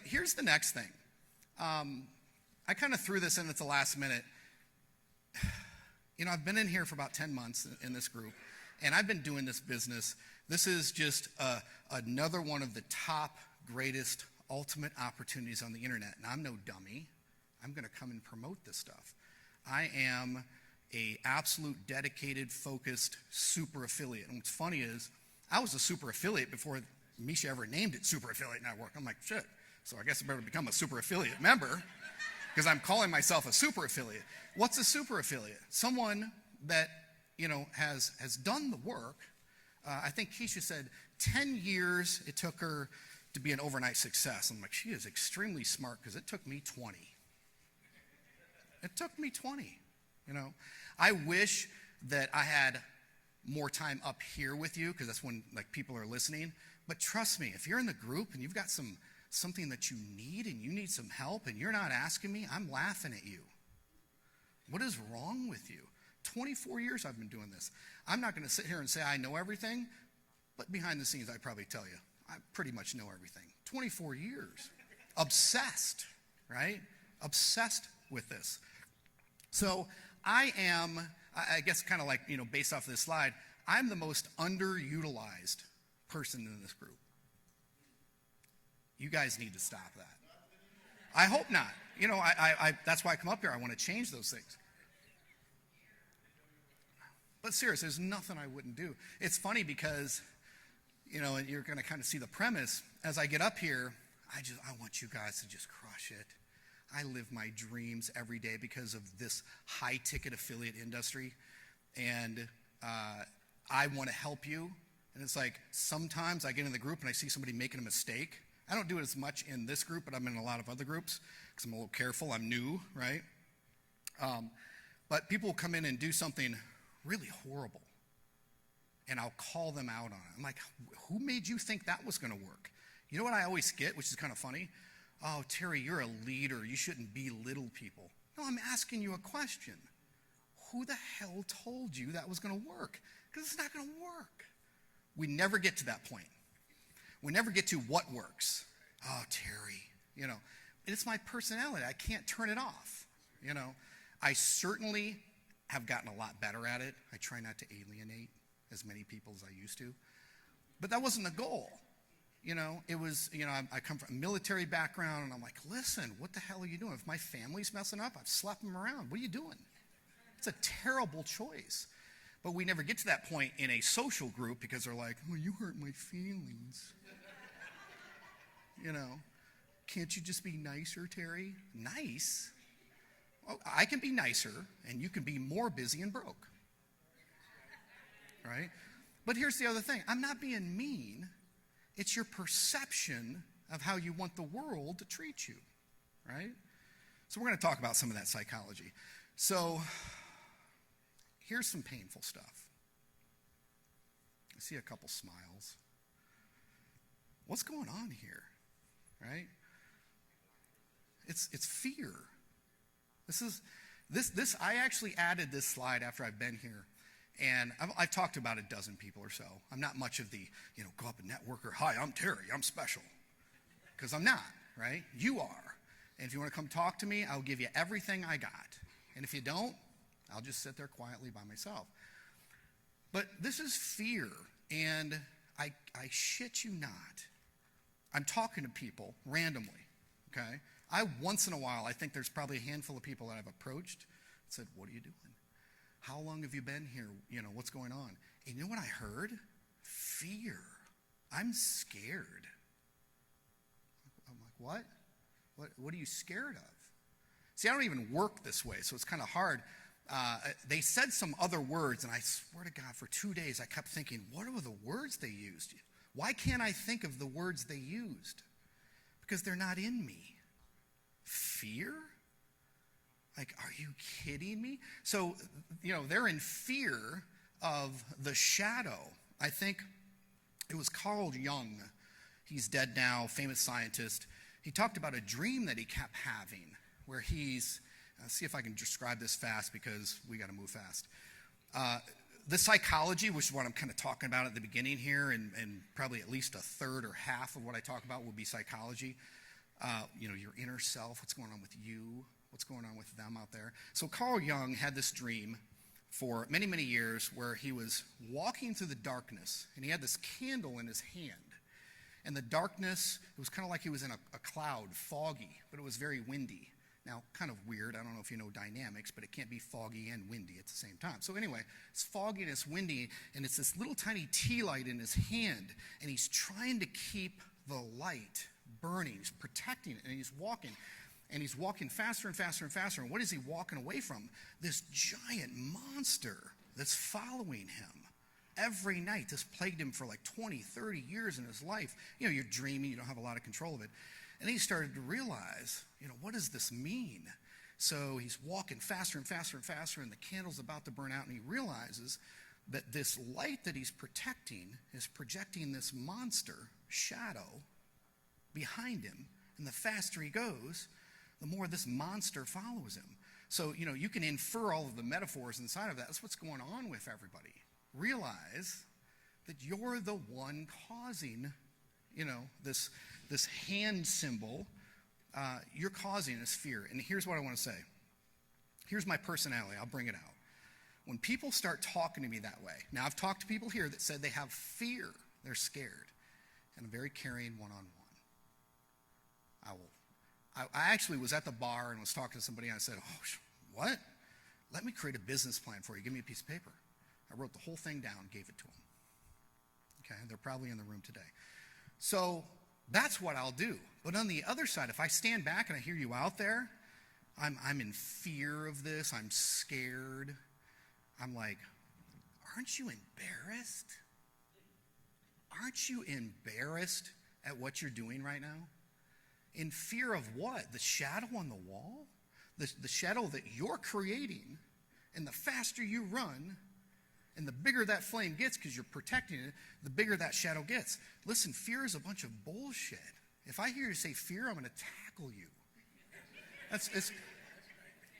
Here's the next thing. I kind of threw this in at the last minute. I've been in here for about 10 months in this group, and I've been doing this business. This is just another one of the top, greatest, ultimate opportunities on the internet. And I'm no dummy. I'm going to come and promote this stuff. I am a absolute dedicated, focused super affiliate. And what's funny is I was a super affiliate before Misha ever named it Super Affiliate Network. I'm like, shit. So I guess I better become a super affiliate member because I'm calling myself a super affiliate. What's a super affiliate? Someone that, has done the work. I think Keisha said 10 years it took her to be an overnight success. I'm like, she is extremely smart because it took me 20. It took me 20, I wish that I had more time up here with you because that's when people are listening. But trust me, if you're in the group and you've got something that you need and you need some help and you're not asking me, I'm laughing at you. What is wrong with you? 24 years I've been doing this. I'm not going to sit here and say I know everything, but behind the scenes I probably tell you I pretty much know everything. 24 years. Obsessed, right? Obsessed with this. So I am, I guess kind of based off of this slide, I'm the most underutilized person in this group. You guys need to stop that. I hope not. That's why I come up here. I want to change those things. But seriously, there's nothing I wouldn't do. It's funny because, and you're going to kind of see the premise. As I get up here, I want you guys to just crush it. I live my dreams every day because of this high-ticket affiliate industry. And I want to help you. And it's like sometimes I get in the group and I see somebody making a mistake. I don't do it as much in this group, but I'm in a lot of other groups because I'm a little careful. I'm new, right? But people will come in and do something really horrible, and I'll call them out on it. I'm like, who made you think that was going to work? You know what I always get, which is kind of funny? Oh, Terry, you're a leader. You shouldn't belittle people. No, I'm asking you a question. Who the hell told you that was going to work? Because it's not going to work. We never get to that point. We never get to what works. Oh, Terry, it's my personality. I can't turn it off. I certainly have gotten a lot better at it. I try not to alienate as many people as I used to. But that wasn't the goal. It was, I come from a military background, and I'm like, listen, what the hell are you doing? If my family's messing up, I've slapped them around. What are you doing? It's a terrible choice. But we never get to that point in a social group because they're like, oh, you hurt my feelings. Can't you just be nicer, Terry? Nice? Well, I can be nicer, and you can be more busy and broke. Right? But here's the other thing. I'm not being mean. It's your perception of how you want the world to treat you. Right? So we're going to talk about some of that psychology. So here's some painful stuff. I see a couple smiles. What's going on here? Right? It's fear. This I actually added this slide after I've been here, and I've talked to about a dozen people or so. I'm not much of the go up and networker. Hi, I'm Terry. I'm special, because I'm not. Right? You are. And if you want to come talk to me, I'll give you everything I got. And if you don't, I'll just sit there quietly by myself. But this is fear, and I shit you not. I'm talking to people randomly, okay? Once in a while, I think there's probably a handful of people that I've approached and said, what are you doing? How long have you been here? What's going on? And you know what I heard? Fear. I'm scared. I'm like, what? What are you scared of? See, I don't even work this way, so it's kind of hard. They said some other words, and I swear to God, for 2 days, I kept thinking, what were the words they used? Why can't I think of the words they used? Because they're not in me. Fear? Like, are you kidding me? So, they're in fear of the shadow. I think it was Carl Jung. He's dead now, famous scientist. He talked about a dream that he kept having where he's, see if I can describe this fast because we got to move fast. The psychology, which is what I'm kind of talking about at the beginning here, and probably at least a third or half of what I talk about will be psychology. your inner self, what's going on with you, what's going on with them out there. So Carl Jung had this dream for many, many years where he was walking through the darkness, and he had this candle in his hand. And the darkness, it was kind of like he was in a cloud, foggy, but it was very windy. Now, kind of weird, I don't know if you know dynamics, but it can't be foggy and windy at the same time. So anyway, it's foggy and it's windy, and it's this little tiny tea light in his hand, and he's trying to keep the light burning. He's protecting it, and he's walking faster and faster and faster. And what is he walking away from? This giant monster that's following him. Every night, this plagued him for like 20, 30 years in his life. You're dreaming, you don't have a lot of control of it. And he started to realize, what does this mean? So he's walking faster and faster and faster, and the candle's about to burn out, and he realizes that this light that he's protecting is projecting this monster shadow behind him. And the faster he goes, the more this monster follows him. So, you can infer all of the metaphors inside of that. That's what's going on with everybody. Realize that you're the one causing, this hand symbol. You're causing this fear. And here's what I want to say. Here's my personality. I'll bring it out. When people start talking to me that way, now I've talked to people here that said they have fear. They're scared. And I'm very caring one-on-one. I actually was at the bar and was talking to somebody, and I said, what? Let me create a business plan for you. Give me a piece of paper. I wrote the whole thing down and gave it to them. Okay, they're probably in the room today. So that's what I'll do. But on the other side, if I stand back and I hear you out there, I'm in fear of this. I'm scared. I'm like, aren't you embarrassed? Aren't you embarrassed at what you're doing right now? In fear of what? The shadow on the wall? The shadow that you're creating, and the faster you run, and the bigger that flame gets because you're protecting it, the bigger that shadow gets. Listen, fear is a bunch of bullshit. If I hear you say fear, I'm going to tackle you. It's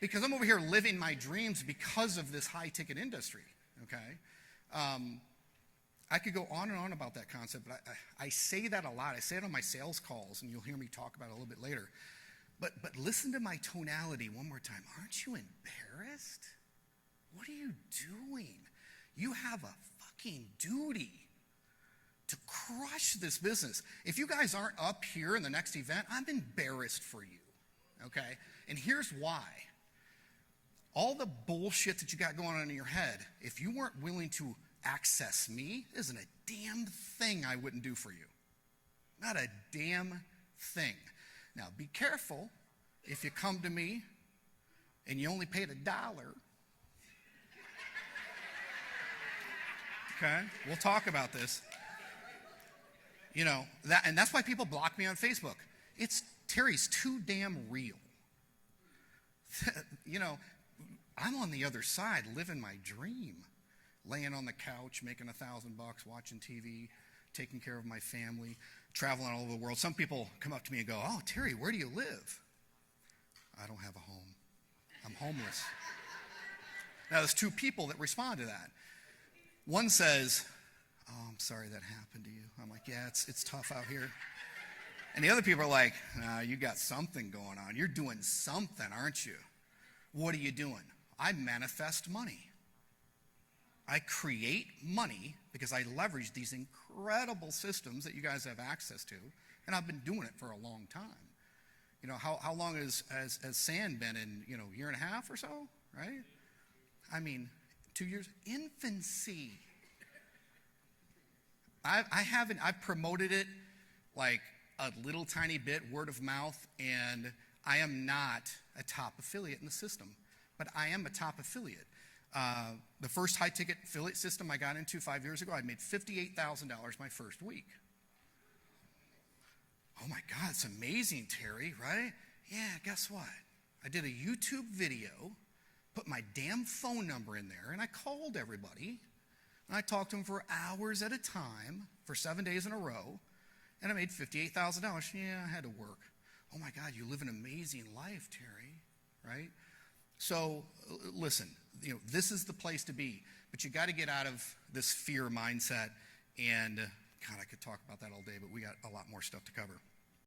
because I'm over here living my dreams because of this high-ticket industry, okay? I could go on and on about that concept, but I say that a lot. I say it on my sales calls, and you'll hear me talk about it a little bit later. But listen to my tonality one more time. Aren't you embarrassed? What are you doing? You have a fucking duty to crush this business. If you guys aren't up here in the next event, I'm embarrassed for you, okay? And here's why. All the bullshit that you got going on in your head, if you weren't willing to access me, isn't a damn thing I wouldn't do for you. Not a damn thing. Now, be careful if you come to me and you only paid $1. Okay? We'll talk about this. And that's why people block me on Facebook. Terry's too damn real. I'm on the other side living my dream. Laying on the couch, making $1,000, watching TV, taking care of my family, traveling all over the world. Some people come up to me and go, "Oh, Terry, where do you live?" I don't have a home. I'm homeless. Now, there's two people that respond to that. One says, "Oh, I'm sorry that happened to you." I'm like, "Yeah, it's tough out here." And the other people are like, "Nah, you got something going on. You're doing something, aren't you?" What are you doing? I manifest money. I create money because I leverage these incredible systems that you guys have access to, and I've been doing it for a long time. How long has Sand been in, year and a half or so, right? I mean, 2 years, infancy. I've promoted it like a little tiny bit, word of mouth, and I am not a top affiliate in the system, but I am a top affiliate. The first high-ticket affiliate system I got into 5 years ago, I made $58,000 my first week. Oh my God, it's amazing, Terry, right? Yeah, guess what? I did a YouTube video, put my damn phone number in there, and I called everybody. And I talked to them for hours at a time for 7 days in a row, and I made $58,000. Yeah, I had to work. Oh my God, you live an amazing life, Terry, right? So listen, this is the place to be, but you got to get out of this fear mindset. And God, I could talk about that all day, but we got a lot more stuff to cover.